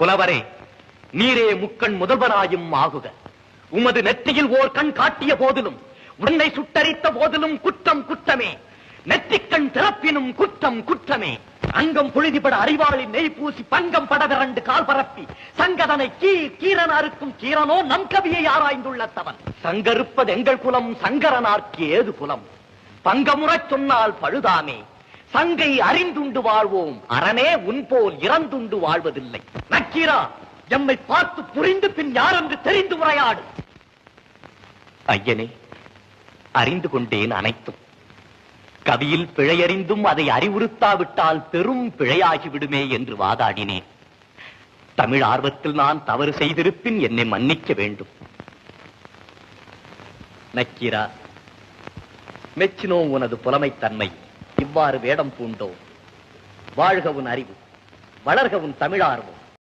புலவரே, நீரே முக்கண் முதல்வராயும் ஆகுக. உமது நெற்றியில் ஓர் கண் காட்டிய போதிலும், உன்னை சுட்டரித்த போதிலும் குற்றம் குற்றமே. நெற்றிக்கண் திறப்பினும் குற்றம் குற்றமே. அங்கம் பொழுதிபட அறிவாளி நெய் பூசி பங்கம் படவிரண்டு கால் பரப்பி சங்கதனை கீரனாருக்கும் கீரனோ நம் கவியை ஆராய்ந்துள்ள தவன். சங்கருப்பது எங்கள் குலம், சங்கரனார்க்கு ஏது குலம்? பங்கமுறச் சொன்னால் பழுதாமே. சங்கை அறிந்துண்டு வாழ்வோம், அரணே உன் போல் இறந்துண்டு வாழ்வதில்லை. நக்கீரா, எம்மை பார்த்து புரிந்து பின் யார் என்று தெரிந்து உரையாடு. ஐயனே, அறிந்து கொண்டேன் அனைத்தும். கவியில் பிழையறிந்தும் அதை அறிவுறுத்தாவிட்டால் பெரும் பிழையாகிவிடுமே என்று வாதாடினேன். தமிழ் ஆர்வத்தில் நான் தவறு செய்திருப்பின் என்னை மன்னிக்க வேண்டும். நக்கீரா, மெச்சினோ உனது புலமைத்தன்மை. இவ்வாறு வேடம் பூண்டோ. வாழ்க உன் அறிவு, வளர்க உன் தமிழ் ஆர்வம்.